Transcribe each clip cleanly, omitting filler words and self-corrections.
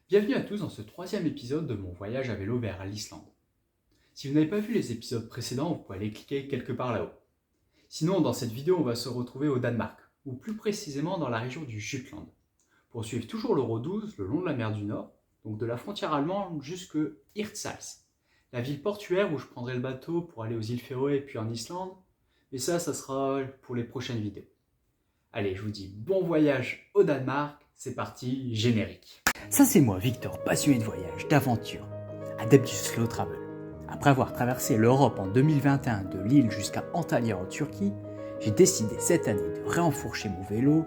Bienvenue à tous dans ce troisième épisode de mon voyage à vélo vers l'Islande. Si vous n'avez pas vu les épisodes précédents, vous pouvez aller cliquer quelque part là-haut. Sinon, dans cette vidéo, on va se retrouver au Danemark, ou plus précisément dans la région du Jutland, pour suivre toujours l'Euro 12 le long de la mer du Nord, donc de la frontière allemande jusque Hirtshals, la ville portuaire où je prendrai le bateau pour aller aux îles Féroé puis en Islande, mais ça sera pour les prochaines vidéos. Allez, je vous dis bon voyage au Danemark, c'est parti, générique. Ça c'est moi, Victor, passionné de voyage, d'aventure, adepte du slow travel. Après avoir traversé l'Europe en 2021 de Lille jusqu'à Antalya en Turquie, j'ai décidé cette année de réenfourcher mon vélo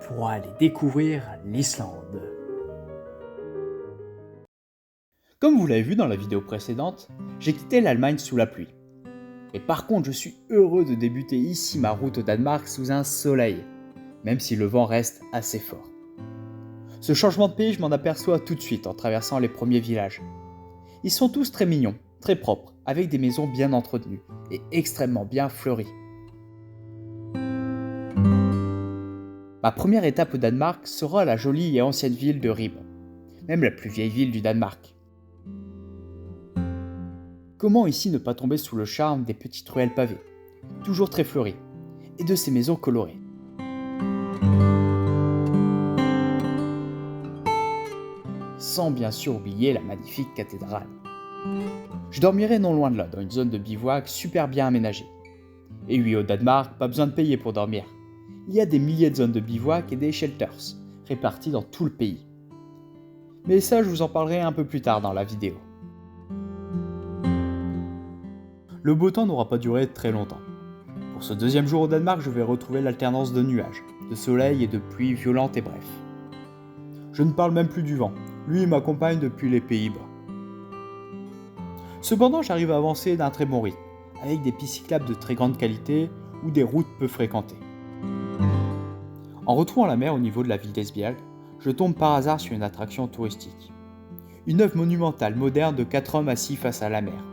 pour aller découvrir l'Islande. Comme vous l'avez vu dans la vidéo précédente, j'ai quitté l'Allemagne sous la pluie. Et par contre, je suis heureux de débuter ici ma route au Danemark sous un soleil, même si le vent reste assez fort. Ce changement de pays, je m'en aperçois tout de suite en traversant les premiers villages. Ils sont tous très mignons, très propres, avec des maisons bien entretenues et extrêmement bien fleuries. Ma première étape au Danemark sera la jolie et ancienne ville de Ribe, même la plus vieille ville du Danemark. Comment ici ne pas tomber sous le charme des petites ruelles pavées, toujours très fleuries, et de ces maisons colorées. Sans bien sûr oublier la magnifique cathédrale. Je dormirai non loin de là, dans une zone de bivouac super bien aménagée. Et oui, au Danemark, pas besoin de payer pour dormir. Il y a des milliers de zones de bivouac et des shelters, répartis dans tout le pays. Mais ça, je vous en parlerai un peu plus tard dans la vidéo. Le beau temps n'aura pas duré très longtemps. Pour ce deuxième jour au Danemark, je vais retrouver l'alternance de nuages, de soleil et de pluie violente et bref. Je ne parle même plus du vent, lui m'accompagne depuis les Pays-Bas. Cependant, j'arrive à avancer d'un très bon rythme, avec des pistes cyclables de très grande qualité ou des routes peu fréquentées. En retrouvant la mer au niveau de la ville d'Esbjerg, je tombe par hasard sur une attraction touristique. Une œuvre monumentale moderne de 4 hommes assis face à la mer.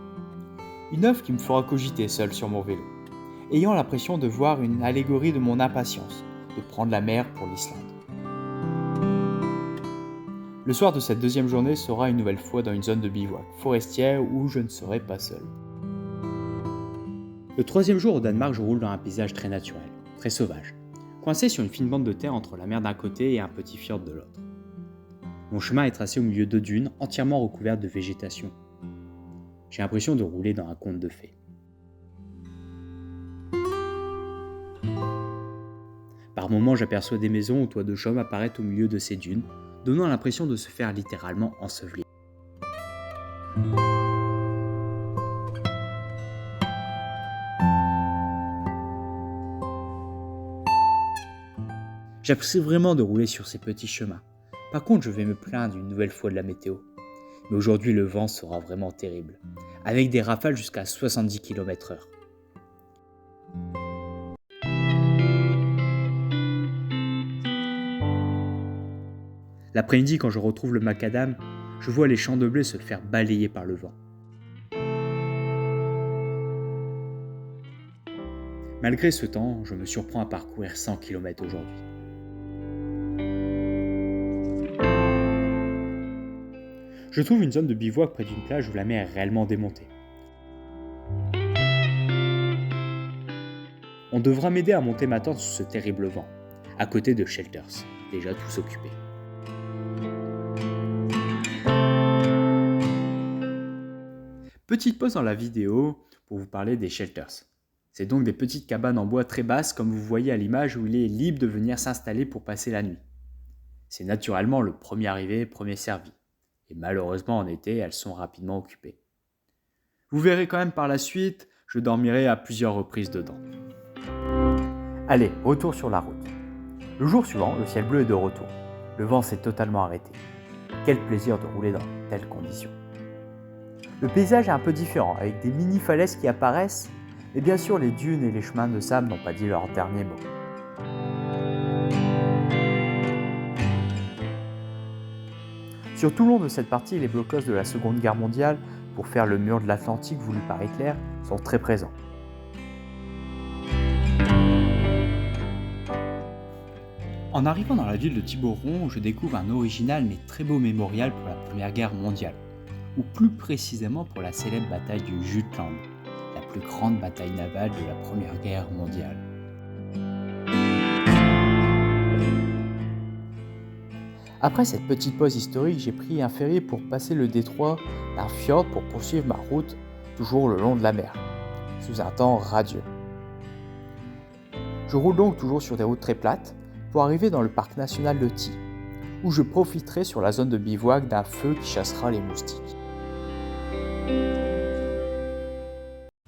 Une œuvre qui me fera cogiter seul sur mon vélo, ayant l'impression de voir une allégorie de mon impatience de prendre la mer pour l'Islande. Le soir de cette deuxième journée sera une nouvelle fois dans une zone de bivouac forestière où je ne serai pas seul. Le troisième jour au Danemark, je roule dans un paysage très naturel, très sauvage, coincé sur une fine bande de terre entre la mer d'un côté et un petit fjord de l'autre. Mon chemin est tracé au milieu de dunes entièrement recouvertes de végétation. J'ai l'impression de rouler dans un conte de fées. Par moments, j'aperçois des maisons au toit de chaume apparaître au milieu de ces dunes, donnant l'impression de se faire littéralement ensevelir. J'apprécie vraiment de rouler sur ces petits chemins. Par contre, je vais me plaindre une nouvelle fois de la météo. Mais aujourd'hui, le vent sera vraiment terrible, avec des rafales jusqu'à 70 km/h. L'après-midi, quand je retrouve le macadam, je vois les champs de blé se faire balayer par le vent. Malgré ce temps, je me surprends à parcourir 100 km aujourd'hui. Je trouve une zone de bivouac près d'une plage où la mer est réellement démontée. On devra m'aider à monter ma tente sous ce terrible vent, à côté de shelters, déjà tous occupés. Petite pause dans la vidéo pour vous parler des shelters. C'est donc des petites cabanes en bois très basses comme vous voyez à l'image où il est libre de venir s'installer pour passer la nuit. C'est naturellement le premier arrivé, premier servi. Et malheureusement en été, elles sont rapidement occupées. Vous verrez quand même par la suite, je dormirai à plusieurs reprises dedans. Allez, retour sur la route. Le jour suivant, le ciel bleu est de retour. Le vent s'est totalement arrêté. Quel plaisir de rouler dans de telles conditions. Le paysage est un peu différent, avec des mini-falaises qui apparaissent, et bien sûr les dunes et les chemins de sable n'ont pas dit leur dernier mot. Sur tout le long de cette partie, les blocos de la Seconde Guerre mondiale, pour faire le mur de l'Atlantique voulu par Hitler, sont très présents. En En arrivant dans la ville de Tiburon, je découvre un original mais très beau mémorial pour la Première Guerre mondiale, ou plus précisément pour la célèbre bataille du Jutland, la plus grande bataille navale de la Première Guerre mondiale. Après cette petite pause historique, j'ai pris un ferry pour passer le détroit d'un fjord pour poursuivre ma route, toujours le long de la mer, sous un temps radieux. Je roule donc toujours sur des routes très plates pour arriver dans le parc national de Thy, où je profiterai sur la zone de bivouac d'un feu qui chassera les moustiques.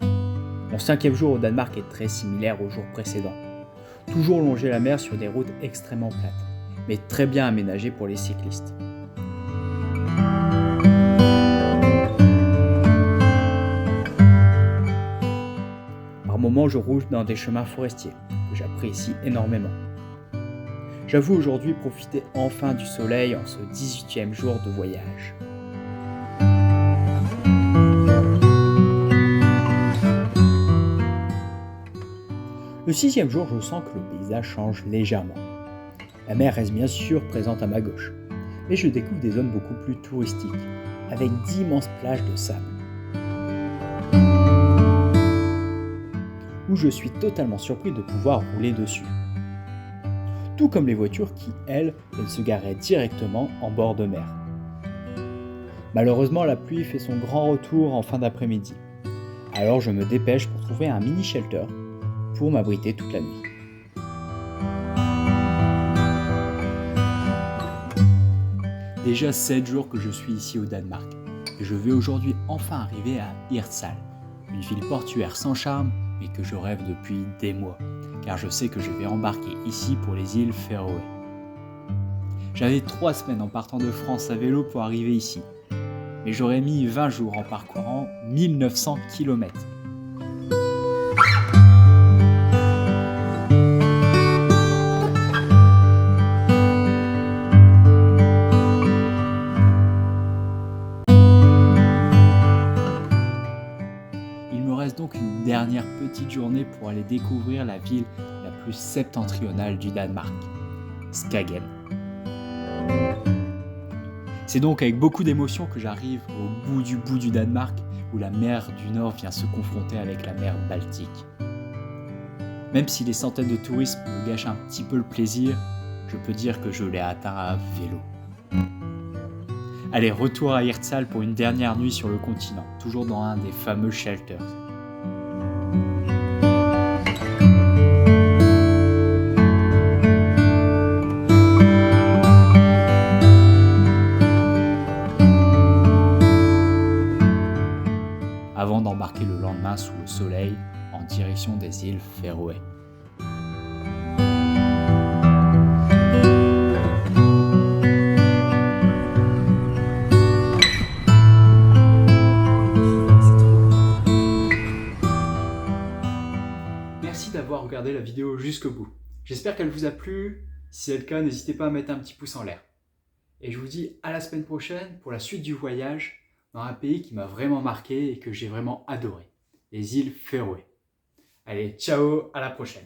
Mon 5e jour au Danemark est très similaire au jour précédent. Toujours longer la mer sur des routes extrêmement plates, mais très bien aménagées pour les cyclistes. Par moments, je roule dans des chemins forestiers, que j'apprécie énormément. J'avoue aujourd'hui profiter enfin du soleil en ce 18e jour de voyage. Le 6e jour, je sens que le paysage change légèrement. La mer reste bien sûr présente à ma gauche, mais je découvre des zones beaucoup plus touristiques, avec d'immenses plages de sable, où je suis totalement surpris de pouvoir rouler dessus. Tout comme les voitures qui, elles, se garaient directement en bord de mer. Malheureusement, la pluie fait son grand retour en fin d'après-midi. Alors je me dépêche pour trouver un mini shelter pour m'abriter toute la nuit. Déjà 7 jours que je suis ici au Danemark et je vais aujourd'hui enfin arriver à Hirtshals, une ville portuaire sans charme mais que je rêve depuis des mois, car je sais que je vais embarquer ici pour les îles Féroé. J'avais 3 semaines en partant de France à vélo pour arriver ici, mais j'aurais mis 20 jours en parcourant 1900 km. Il me reste donc une dernière petite journée pour aller découvrir la ville la plus septentrionale du Danemark, Skagen. C'est donc avec beaucoup d'émotion que j'arrive au bout du Danemark, où la mer du Nord vient se confronter avec la mer Baltique. Même si les centaines de touristes me gâchent un petit peu le plaisir, je peux dire que je l'ai atteint à vélo. Allez, retour à Hirtshals pour une dernière nuit sur le continent, toujours dans un des fameux shelters. Avant d'embarquer le lendemain sous le soleil en direction des îles Féroé. Merci d'avoir regardé la vidéo jusqu'au bout. J'espère qu'elle vous a plu. Si c'est le cas, n'hésitez pas à mettre un petit pouce en l'air. Et je vous dis à la semaine prochaine pour la suite du voyage dans un pays qui m'a vraiment marqué et que j'ai vraiment adoré, les îles Féroé. Allez, ciao, à la prochaine.